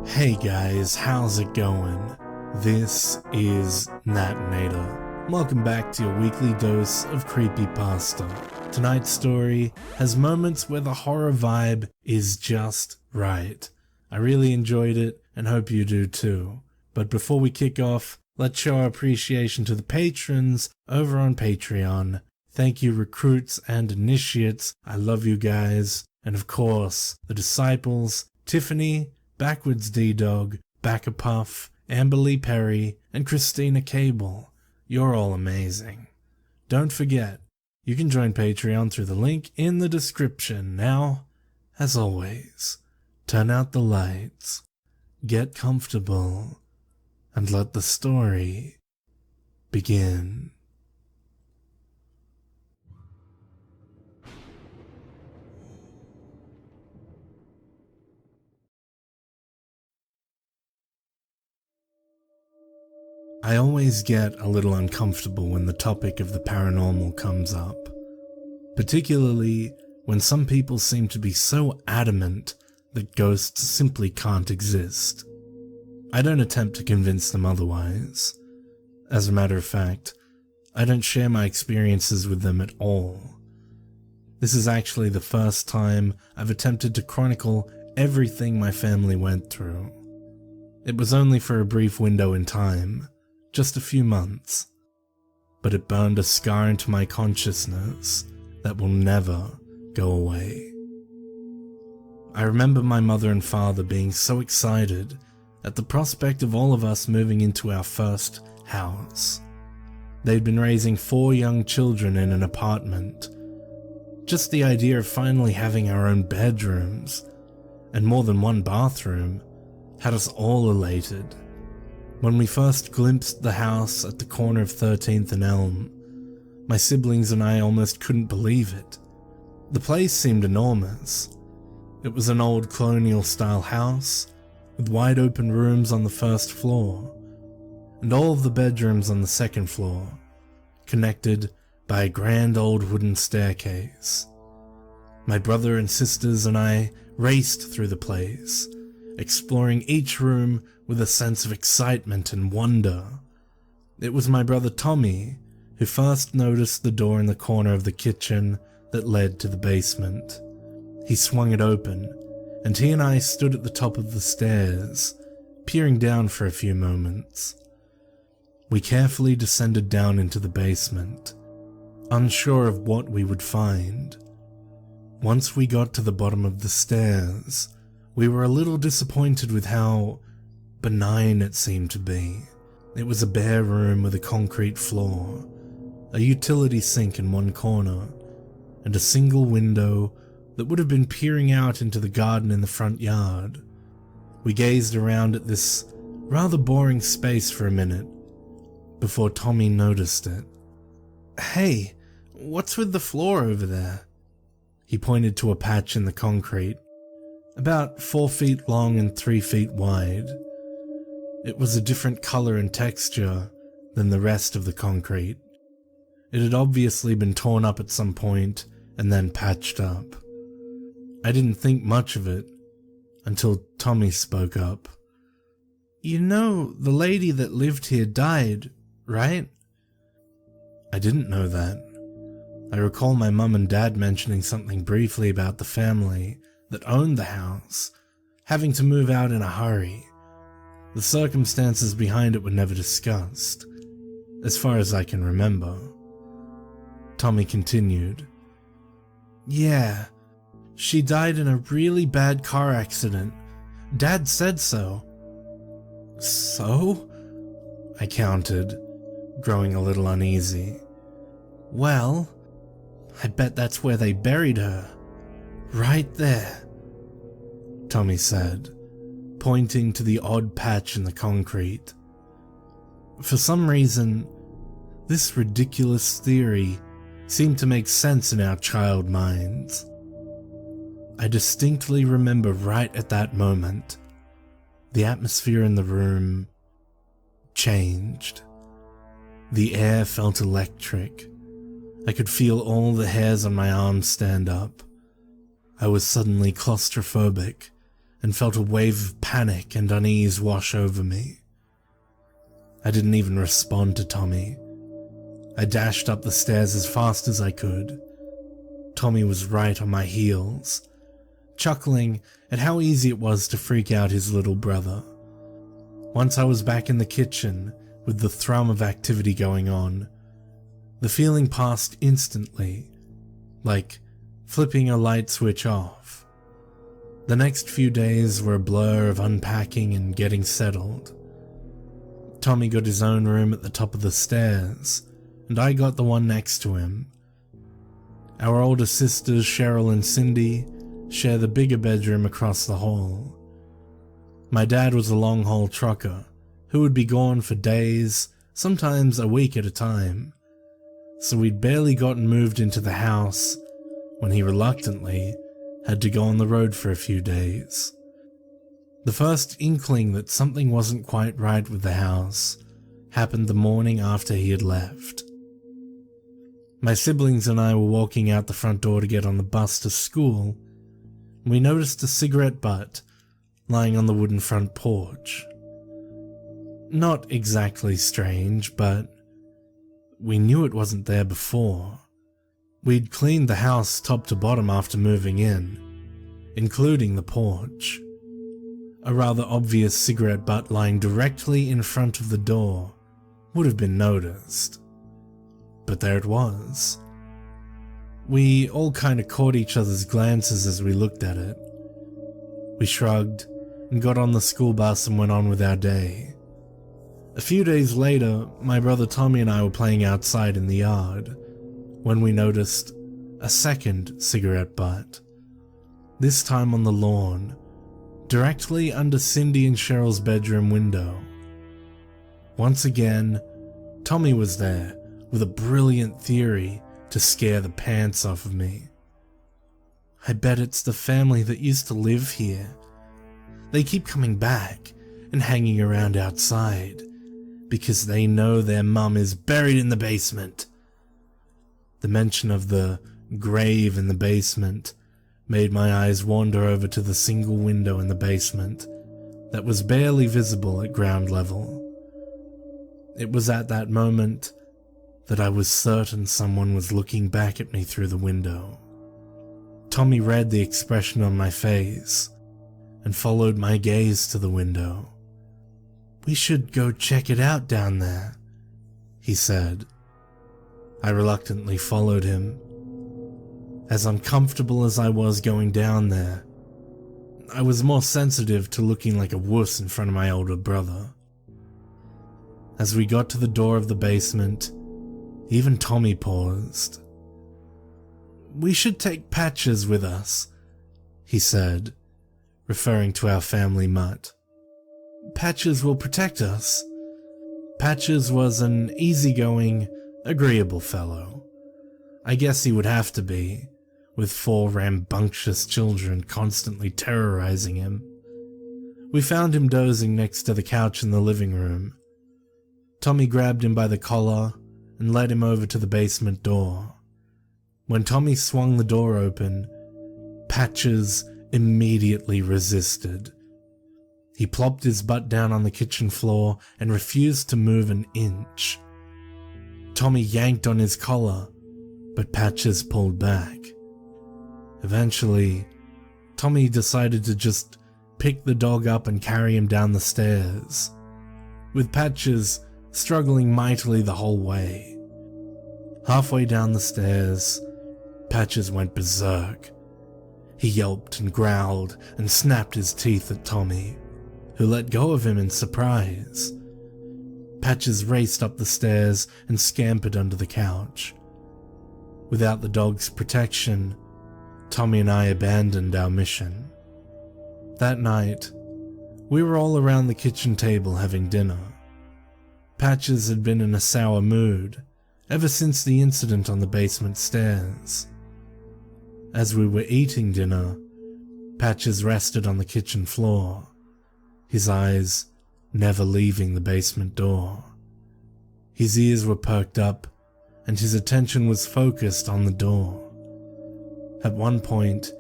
Hey guys, how's it going? This is Natinator. Welcome back to your weekly dose of creepypasta. Tonight's story has moments where the horror vibe is just right. I really enjoyed it and hope you do too. But before we kick off, let's show our appreciation to the patrons over on Patreon. Thank you, recruits and initiates. I love you guys. And of course, the disciples, Tiffany, Backwards D-Dog, Backapuff, Amberly Perry, and Christina Cable. You're all amazing. Don't forget, you can join Patreon through the link in the description. Now, as always, turn out the lights, get comfortable, and let the story begin. I always get a little uncomfortable when the topic of the paranormal comes up, particularly when some people seem to be so adamant that ghosts simply can't exist. I don't attempt to convince them otherwise. As a matter of fact, I don't share my experiences with them at all. This is actually the first time I've attempted to chronicle everything my family went through. It was only for a brief window in time, just a few months, but it burned a scar into my consciousness that will never go away. I remember my mother and father being so excited at the prospect of all of us moving into our first house. They'd been raising 4 young children in an apartment. Just the idea of finally having our own bedrooms and more than one bathroom had us all elated. When we first glimpsed the house at the corner of 13th and Elm, my siblings and I almost couldn't believe it. The place seemed enormous. It was an old colonial-style house, with wide-open rooms on the first floor, and all of the bedrooms on the second floor, connected by a grand old wooden staircase. My brother and sisters and I raced through the place, exploring each room with a sense of excitement and wonder. It was my brother Tommy who first noticed the door in the corner of the kitchen that led to the basement. He swung it open, and he and I stood at the top of the stairs, peering down for a few moments. We carefully descended down into the basement, unsure of what we would find. Once we got to the bottom of the stairs, we were a little disappointed with how benign it seemed to be. It was a bare room with a concrete floor, a utility sink in one corner, and a single window that would have been peering out into the garden in the front yard. We gazed around at this rather boring space for a minute before Tommy noticed it. "Hey, what's with the floor over there?" He pointed to a patch in the concrete, about 4 feet long and 3 feet wide. It was a different color and texture than the rest of the concrete. It had obviously been torn up at some point and then patched up. I didn't think much of it until Tommy spoke up. "You know, the lady that lived here died, right?" I didn't know that. I recall my mum and dad mentioning something briefly about the family that owned the house having to move out in a hurry. The circumstances behind it were never discussed, as far as I can remember. Tommy continued. "Yeah, she died in a really bad car accident. Dad said so." "So?" I countered, growing a little uneasy. "Well, I bet that's where they buried her. Right there," Tommy said, pointing to the odd patch in the concrete. For some reason, this ridiculous theory seemed to make sense in our child minds. I distinctly remember right at that moment, the atmosphere in the room changed. The air felt electric. I could feel all the hairs on my arms stand up. I was suddenly claustrophobic and felt a wave of panic and unease wash over me. I didn't even respond to Tommy. I dashed up the stairs as fast as I could. Tommy was right on my heels, chuckling at how easy it was to freak out his little brother. Once I was back in the kitchen with the thrum of activity going on, the feeling passed instantly, like flipping a light switch off. The next few days were a blur of unpacking and getting settled. Tommy got his own room at the top of the stairs, and I got the one next to him. Our older sisters, Cheryl and Cindy, share the bigger bedroom across the hall. My dad was a long-haul trucker who would be gone for days, sometimes a week at a time, so we'd barely gotten moved into the house when he reluctantly had to go on the road for a few days. The first inkling that something wasn't quite right with the house happened the morning after he had left. My siblings and I were walking out the front door to get on the bus to school, and we noticed a cigarette butt lying on the wooden front porch. Not exactly strange, but we knew it wasn't there before. We'd cleaned the house top to bottom after moving in, including the porch. A rather obvious cigarette butt lying directly in front of the door would have been noticed. But there it was. We all kind of caught each other's glances as we looked at it. We shrugged and got on the school bus and went on with our day. A few days later, my brother Tommy and I were playing outside in the yard when we noticed a second cigarette butt, this time on the lawn, directly under Cindy and Cheryl's bedroom window. Once again, Tommy was there with a brilliant theory to scare the pants off of me. I bet it's the family that used to live here. They keep coming back and hanging around outside because they know their mum is buried in the basement. The mention of the grave in the basement made my eyes wander over to the single window in the basement that was barely visible at ground level. It was at that moment that I was certain someone was looking back at me through the window. Tommy read the expression on my face and followed my gaze to the window. "We should go check it out down there," he said. I reluctantly followed him. As uncomfortable as I was going down there, I was more sensitive to looking like a wuss in front of my older brother. As we got to the door of the basement, even Tommy paused. "We should take Patches with us," he said, referring to our family mutt. "Patches will protect us." Patches was an easygoing, agreeable fellow. I guess he would have to be, with 4 rambunctious children constantly terrorizing him. We found him dozing next to the couch in the living room. Tommy grabbed him by the collar and led him over to the basement door. When Tommy swung the door open, Patches immediately resisted. He plopped his butt down on the kitchen floor and refused to move an inch. Tommy yanked on his collar, but Patches pulled back. Eventually, Tommy decided to just pick the dog up and carry him down the stairs, with Patches struggling mightily the whole way. Halfway down the stairs, Patches went berserk. He yelped and growled and snapped his teeth at Tommy, who let go of him in surprise. Patches raced up the stairs and scampered under the couch. Without the dog's protection, Tommy and I abandoned our mission. That night, we were all around the kitchen table having dinner. Patches had been in a sour mood ever since the incident on the basement stairs. As we were eating dinner, Patches rested on the kitchen floor, his eyes never leaving the basement door. His ears were perked up, and his attention was focused on the door. At one point,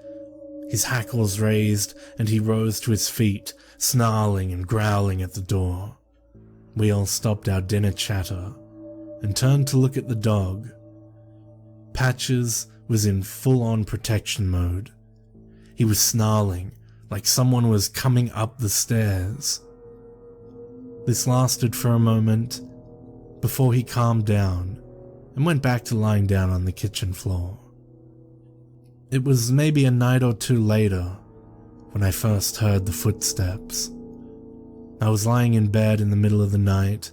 His hackles raised, and he rose to his feet, snarling and growling at the door. We all stopped our dinner chatter and turned to look at the dog. Patches was in full-on protection mode. He was snarling like someone was coming up the stairs. This lasted for a moment before he calmed down and went back to lying down on the kitchen floor. It was maybe a night or two later when I first heard the footsteps. I was lying in bed in the middle of the night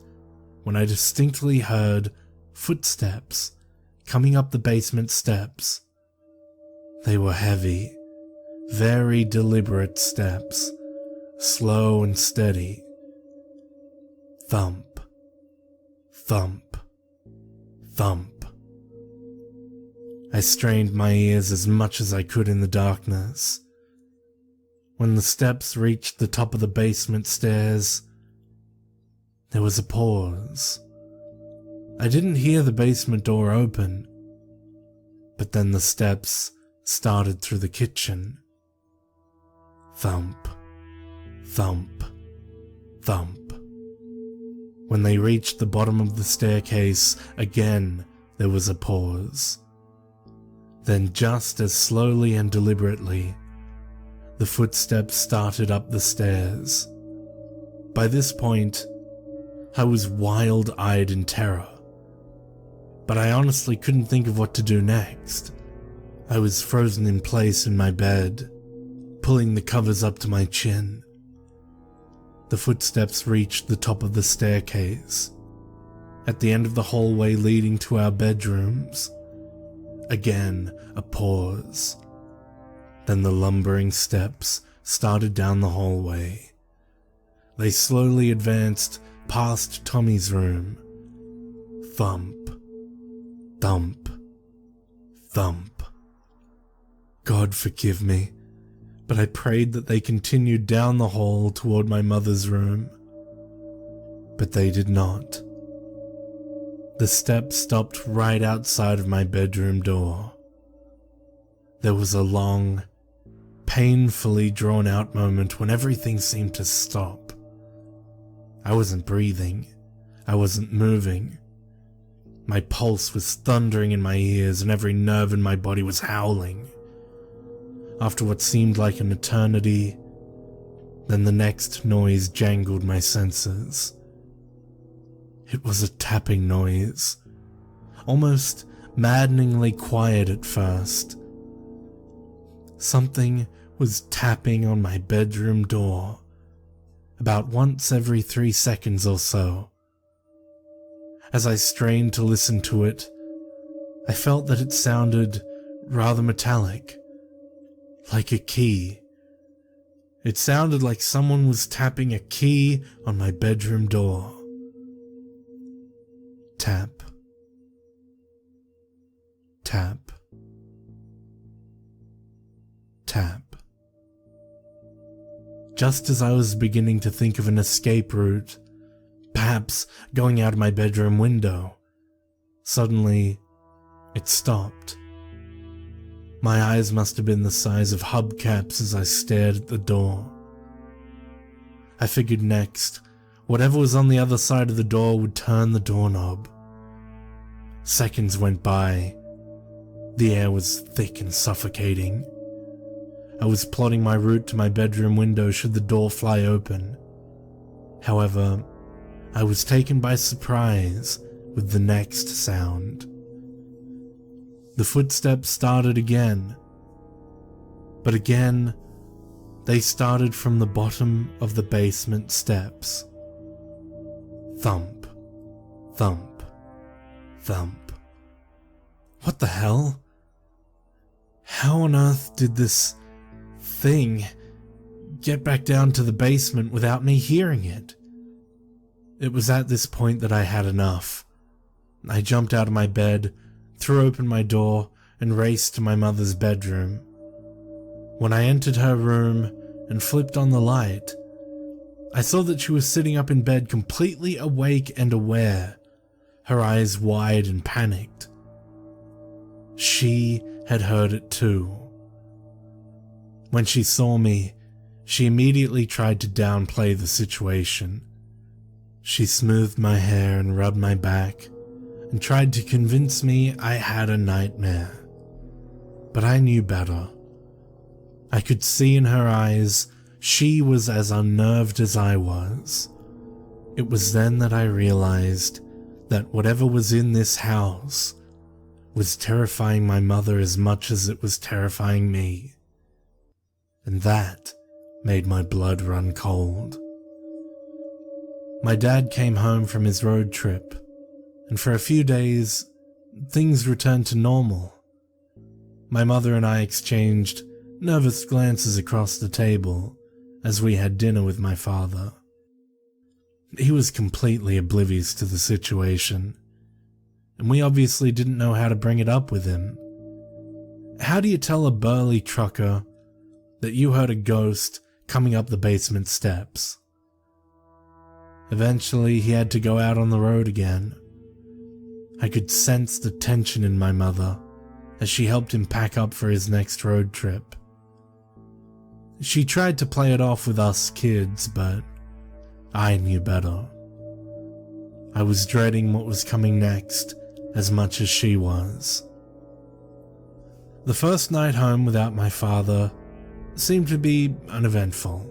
when I distinctly heard footsteps coming up the basement steps. They were heavy, very deliberate steps, slow and steady. Thump, thump, thump. I strained my ears as much as I could in the darkness. When the steps reached the top of the basement stairs, there was a pause. I didn't hear the basement door open, but then the steps started through the kitchen. Thump, thump, thump. When they reached the bottom of the staircase, again there was a pause. Then just as slowly and deliberately, the footsteps started up the stairs. By this point, I was wild-eyed in terror, but I honestly couldn't think of what to do next. I was frozen in place in my bed, pulling the covers up to my chin. The footsteps reached the top of the staircase. At the end of the hallway leading to our bedrooms, again a pause. Then the lumbering steps started down the hallway. They slowly advanced past Tommy's room. Thump, thump, thump. God forgive me, but I prayed that they continued down the hall toward my mother's room. But they did not. The steps stopped right outside of my bedroom door. There was a long, painfully drawn-out moment when everything seemed to stop. I wasn't breathing. I wasn't moving. My pulse was thundering in my ears and every nerve in my body was howling. After what seemed like an eternity, then the next noise jangled my senses. It was a tapping noise, almost maddeningly quiet at first. Something was tapping on my bedroom door, about once every 3 seconds or so. As I strained to listen to it, I felt that it sounded rather metallic, like a key. It sounded like someone was tapping a key on my bedroom door. Tap. Tap. Tap. Just as I was beginning to think of an escape route, perhaps going out of my bedroom window, suddenly it stopped. My eyes must have been the size of hubcaps as I stared at the door. I figured next, whatever was on the other side of the door would turn the doorknob. Seconds went by. The air was thick and suffocating. I was plotting my route to my bedroom window should the door fly open. However, I was taken by surprise with the next sound. The footsteps started again, but again, they started from the bottom of the basement steps. Thump, thump, thump. What the hell? How on earth did this thing get back down to the basement without me hearing it? It was at this point that I had enough. I jumped out of my bed, threw open my door, and raced to my mother's bedroom. When I entered her room and flipped on the light, I saw that she was sitting up in bed completely awake and aware, her eyes wide and panicked. She had heard it too. When she saw me, she immediately tried to downplay the situation. She smoothed my hair and rubbed my back and tried to convince me I had a nightmare. But I knew better. I could see in her eyes she was as unnerved as I was. It was then that I realized that whatever was in this house was terrifying my mother as much as it was terrifying me. And that made my blood run cold. My dad came home from his road trip, and for a few days, things returned to normal. My mother and I exchanged nervous glances across the table as we had dinner with my father. He was completely oblivious to the situation, and we obviously didn't know how to bring it up with him. How do you tell a burly trucker that you heard a ghost coming up the basement steps? Eventually, he had to go out on the road again. I could sense the tension in my mother as she helped him pack up for his next road trip. She tried to play it off with us kids, but I knew better. I was dreading what was coming next as much as she was. The first night home without my father seemed to be uneventful.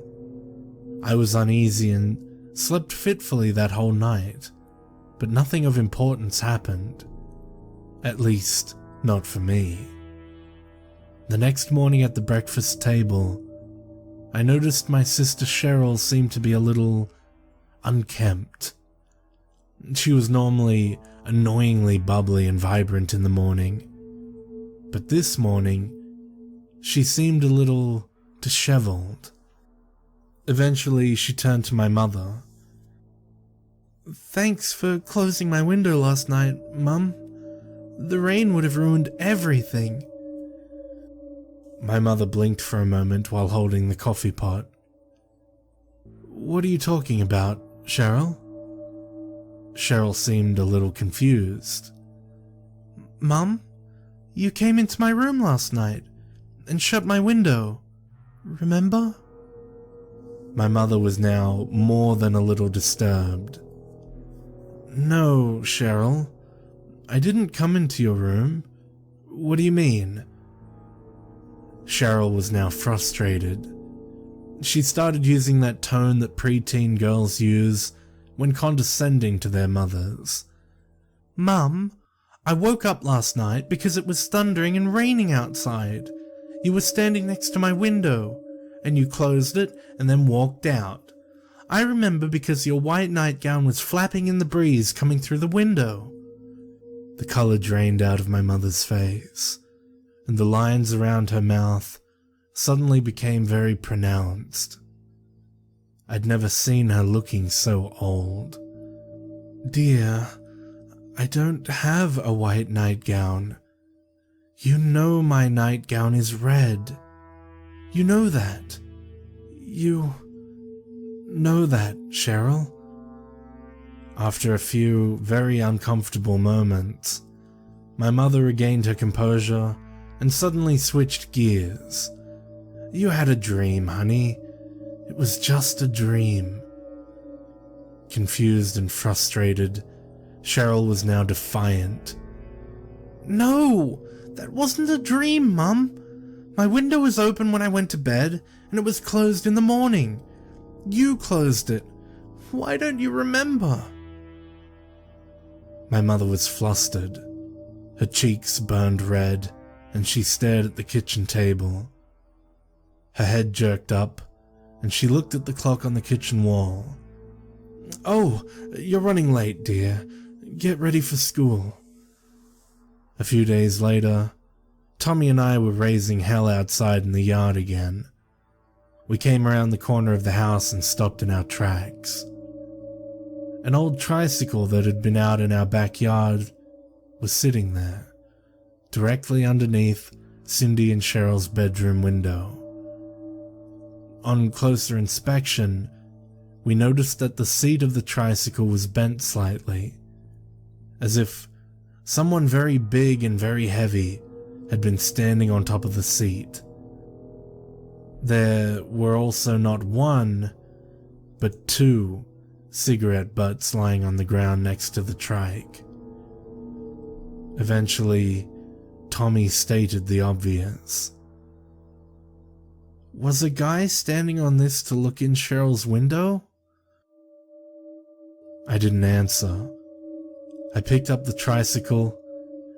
I was uneasy and slept fitfully that whole night, but nothing of importance happened. At least, not for me. The next morning at the breakfast table, I noticed my sister Cheryl seemed to be a little unkempt. She was normally annoyingly bubbly and vibrant in the morning, but this morning, she seemed a little disheveled. Eventually, she turned to my mother. "Thanks for closing my window last night, Mum. The rain would have ruined everything." My mother blinked for a moment while holding the coffee pot. "What are you talking about, Cheryl?" Cheryl seemed a little confused. "Mum, you came into my room last night and shut my window. Remember?" My mother was now more than a little disturbed. "No, Cheryl. I didn't come into your room. What do you mean?" Cheryl was now frustrated. She started using that tone that preteen girls use when condescending to their mothers. "Mum, I woke up last night because it was thundering and raining outside. You were standing next to my window, and you closed it and then walked out. I remember because your white nightgown was flapping in the breeze coming through the window." The color drained out of my mother's face, and the lines around her mouth suddenly became very pronounced. I'd never seen her looking so old. "Dear, I don't have a white nightgown. You know my nightgown is red. You know that. You know that, Cheryl." After a few very uncomfortable moments, my mother regained her composure and suddenly switched gears. "You had a dream, honey. It was just a dream." Confused and frustrated, Cheryl was now defiant. "No, that wasn't a dream, Mum. My window was open when I went to bed, and it was closed in the morning. You closed it. Why don't you remember?" My mother was flustered. Her cheeks burned red, and she stared at the kitchen table. Her head jerked up, and she looked at the clock on the kitchen wall. "Oh, you're running late, dear. Get ready for school." A few days later, Tommy and I were raising hell outside in the yard again. We came around the corner of the house and stopped in our tracks. An old tricycle that had been out in our backyard was sitting there, directly underneath Cindy and Cheryl's bedroom window. On closer inspection, we noticed that the seat of the tricycle was bent slightly, as if someone very big and very heavy had been standing on top of the seat. There were also not one, but two cigarette butts lying on the ground next to the trike. Eventually, Tommy stated the obvious. Was a guy standing on this to look in Cheryl's window? I didn't answer. I picked up the tricycle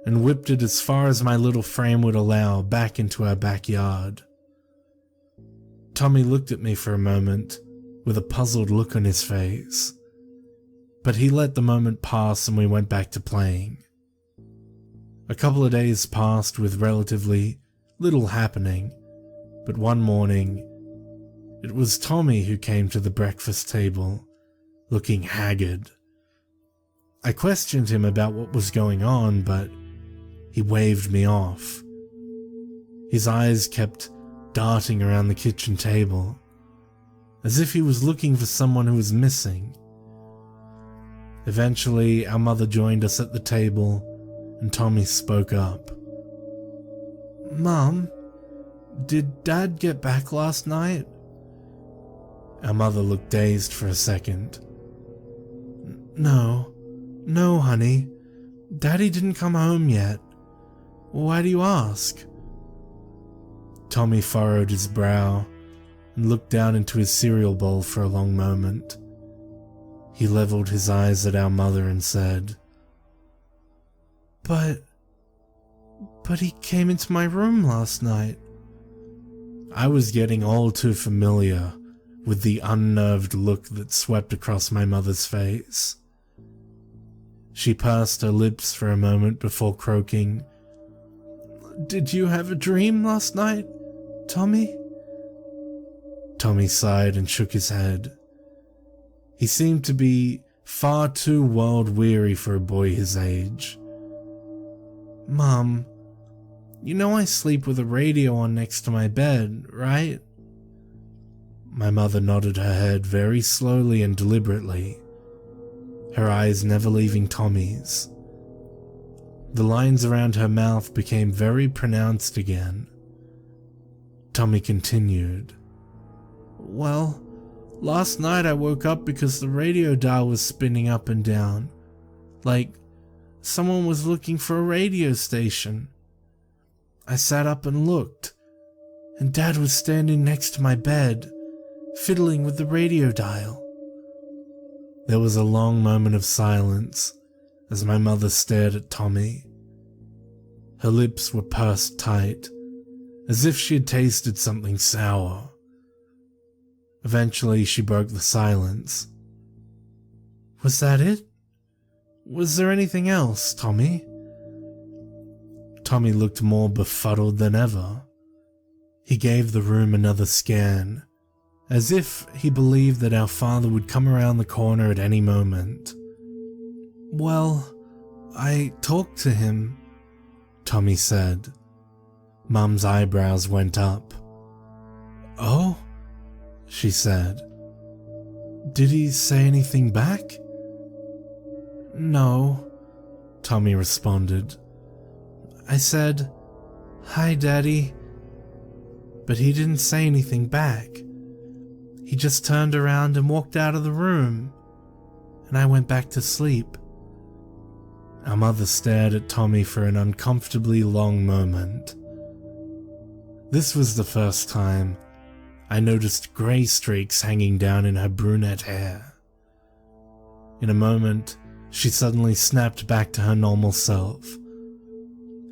and whipped it as far as my little frame would allow back into our backyard. Tommy looked at me for a moment with a puzzled look on his face, but he let the moment pass and we went back to playing. A couple of days passed with relatively little happening, but one morning, it was Tommy who came to the breakfast table, looking haggard. I questioned him about what was going on, but he waved me off. His eyes kept darting around the kitchen table, as if he was looking for someone who was missing. Eventually, our mother joined us at the table, and Tommy spoke up. "Mom, did Dad get back last night?" Our mother looked dazed for a second. No, honey. Daddy didn't come home yet. Why do you ask?" Tommy furrowed his brow and looked down into his cereal bowl for a long moment. He leveled his eyes at our mother and said, But he came into my room last night." I was getting all too familiar with the unnerved look that swept across my mother's face. She pursed her lips for a moment before croaking, "Did you have a dream last night, Tommy?" Tommy sighed and shook his head. He seemed to be far too world-weary for a boy his age. "Mom, you know I sleep with a radio on next to my bed, right?" My mother nodded her head very slowly and deliberately, her eyes never leaving Tommy's. The lines around her mouth became very pronounced again. Tommy continued, "Well, last night I woke up because the radio dial was spinning up and down, like someone was looking for a radio station. I sat up and looked, and Dad was standing next to my bed, fiddling with the radio dial." There was a long moment of silence as my mother stared at Tommy. Her lips were pursed tight, as if she had tasted something sour. Eventually, she broke the silence. "Was that it? Was there anything else, Tommy?" Tommy looked more befuddled than ever. He gave the room another scan, as if he believed that our father would come around the corner at any moment. "Well, I talked to him," Tommy said. Mum's eyebrows went up. "Oh?" she said. "Did he say anything back?" "No," Tommy responded. "I said, 'Hi, Daddy,' but he didn't say anything back. He just turned around and walked out of the room, and I went back to sleep." Our mother stared at Tommy for an uncomfortably long moment. This was the first time I noticed grey streaks hanging down in her brunette hair. In a moment, she suddenly snapped back to her normal self.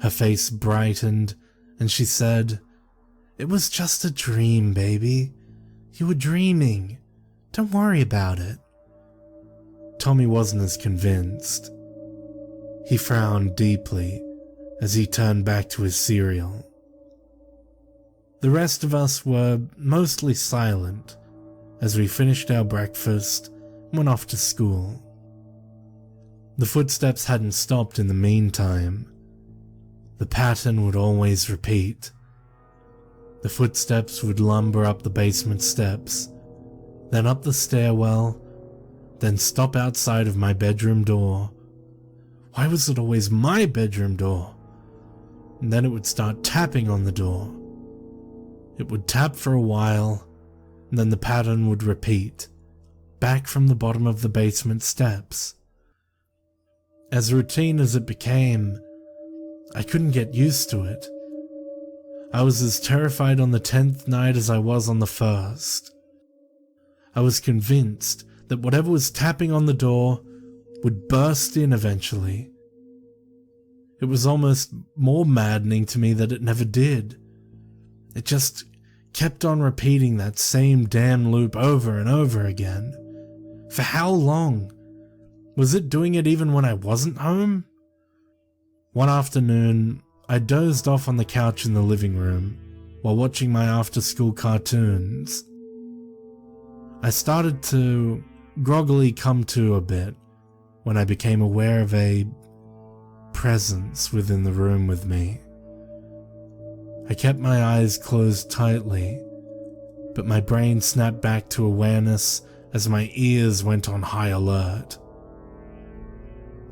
Her face brightened, and she said, "It was just a dream, baby. You were dreaming. Don't worry about it." Tommy wasn't as convinced. He frowned deeply as he turned back to his cereal. The rest of us were mostly silent as we finished our breakfast and went off to school. The footsteps hadn't stopped in the meantime. The pattern would always repeat. The footsteps would lumber up the basement steps, then up the stairwell, then stop outside of my bedroom door. Why was it always my bedroom door? And then it would start tapping on the door. It would tap for a while, and then the pattern would repeat, back from the bottom of the basement steps. As routine as it became, I couldn't get used to it. I was as terrified on the 10th night as I was on the first. I was convinced that whatever was tapping on the door would burst in eventually. It was almost more maddening to me that it never did. It just kept on repeating that same damn loop over and over again. For how long? Was it doing it even when I wasn't home? One afternoon, I dozed off on the couch in the living room while watching my after-school cartoons. I started to groggily come to a bit when I became aware of a presence within the room with me. I kept my eyes closed tightly, but my brain snapped back to awareness as my ears went on high alert.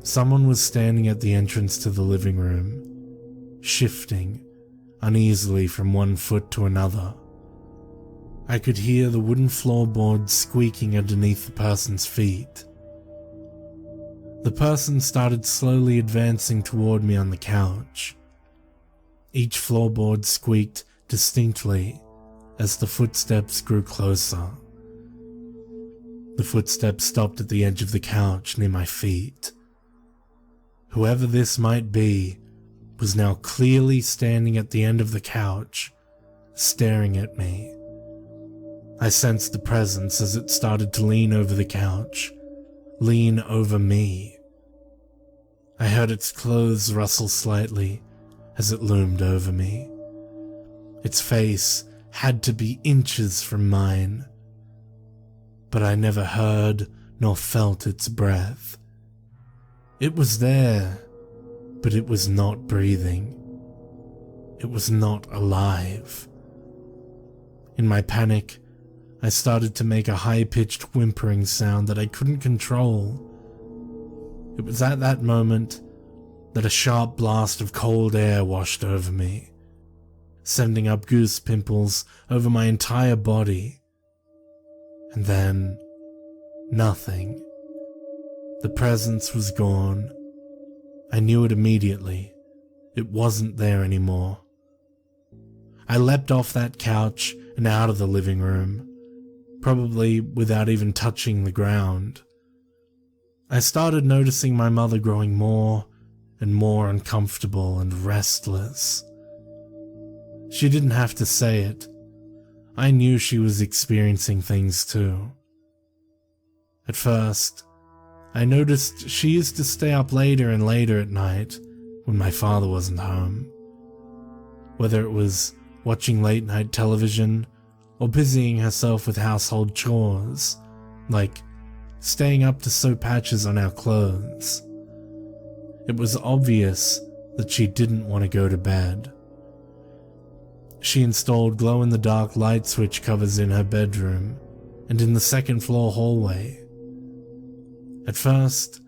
Someone was standing at the entrance to the living room, shifting uneasily from one foot to another. I could hear the wooden floorboards squeaking underneath the person's feet. The person started slowly advancing toward me on the couch. Each floorboard squeaked distinctly as the footsteps grew closer. The footsteps stopped at the edge of the couch near my feet. Whoever this might be was now clearly standing at the end of the couch, staring at me. I sensed the presence as it started to lean over the couch, lean over me. I heard its clothes rustle slightly as it loomed over me. Its face had to be inches from mine, but I never heard nor felt its breath. It was there, but it was not breathing. It was not alive. In my panic, I started to make a high-pitched whimpering sound that I couldn't control. It was at that moment that a sharp blast of cold air washed over me, sending up goose pimples over my entire body. And then, nothing. The presence was gone. I knew it immediately. It wasn't there anymore. I leapt off that couch and out of the living room, probably without even touching the ground. I started noticing my mother growing more and more uncomfortable and restless. She didn't have to say it. I knew she was experiencing things too. At first, I noticed she used to stay up later and later at night when my father wasn't home. Whether it was watching late-night television or busying herself with household chores, like staying up to sew patches on our clothes. It was obvious that she didn't want to go to bed. She installed glow-in-the-dark light switch covers in her bedroom and in the second-floor hallway. At first,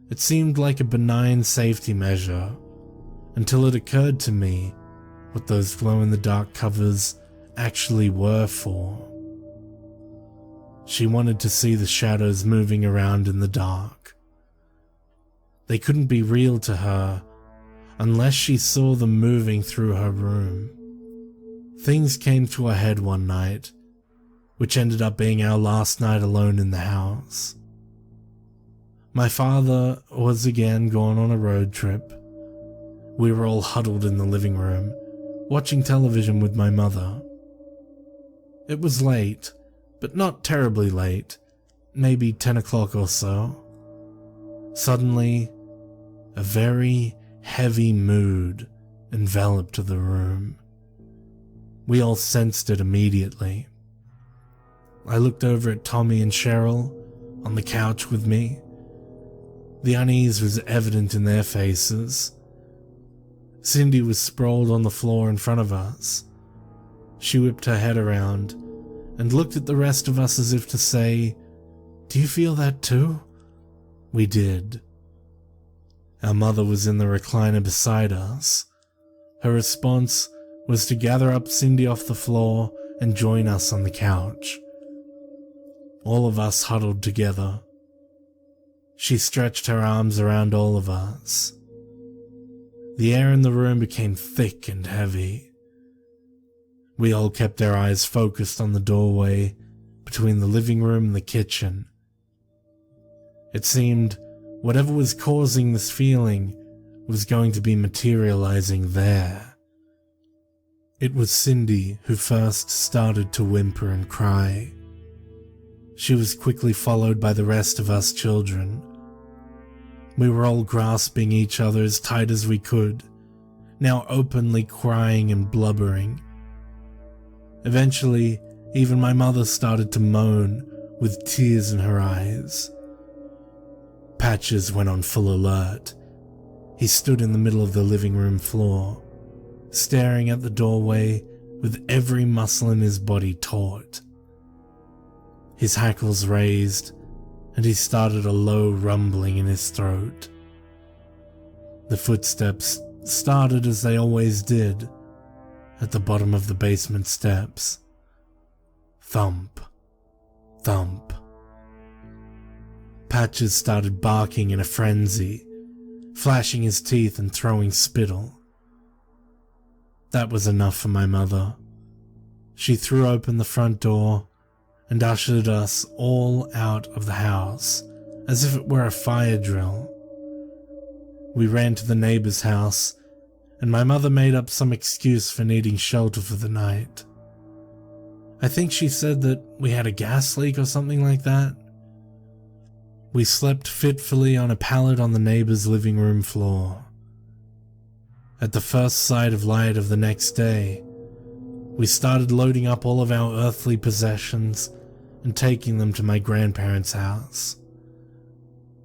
it seemed like a benign safety measure, until it occurred to me what those glow-in-the-dark covers actually were for. She wanted to see the shadows moving around in the dark. They couldn't be real to her unless she saw them moving through her room. Things came to a head one night, which ended up being our last night alone in the house. My father was again gone on a road trip. We were all huddled in the living room, watching television with my mother. It was late, but not terribly late, maybe 10 o'clock or so. Suddenly, a very heavy mood enveloped the room. We all sensed it immediately. I looked over at Tommy and Cheryl on the couch with me. The unease was evident in their faces. Cindy was sprawled on the floor in front of us. She whipped her head around and looked at the rest of us as if to say, "Do you feel that too?" We did. Our mother was in the recliner beside us. Her response was to gather up Cindy off the floor and join us on the couch. All of us huddled together. She stretched her arms around all of us. The air in the room became thick and heavy. We all kept our eyes focused on the doorway between the living room and the kitchen. It seemed whatever was causing this feeling was going to be materializing there. It was Cindy who first started to whimper and cry. She was quickly followed by the rest of us children. We were all grasping each other as tight as we could, now openly crying and blubbering. Eventually, even my mother started to moan with tears in her eyes. Patches went on full alert. He stood in the middle of the living room floor, staring at the doorway with every muscle in his body taut. His hackles raised, and he started a low rumbling in his throat. The footsteps started as they always did, at the bottom of the basement steps. Thump, thump. Patches started barking in a frenzy, flashing his teeth and throwing spittle. That was enough for my mother. She threw open the front door and ushered us all out of the house as if it were a fire drill. We ran to the neighbor's house, and my mother made up some excuse for needing shelter for the night. I think she said that we had a gas leak or something like that. We slept fitfully on a pallet on the neighbor's living room floor. At the first sight of light of the next day, we started loading up all of our earthly possessions and taking them to my grandparents' house.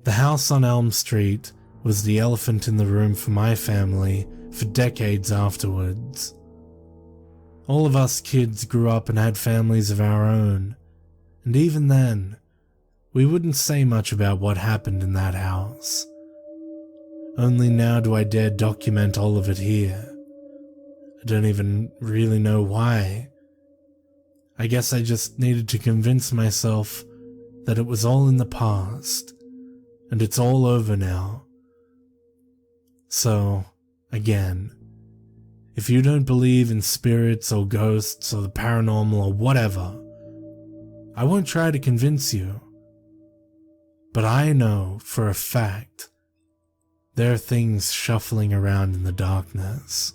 The house on Elm Street was the elephant in the room for my family for decades afterwards. All of us kids grew up and had families of our own, and even then, we wouldn't say much about what happened in that house. Only now do I dare document all of it here. I don't even really know why. I guess I just needed to convince myself that it was all in the past, and it's all over now. So, again, if you don't believe in spirits or ghosts or the paranormal or whatever, I won't try to convince you. But I know for a fact there are things shuffling around in the darkness.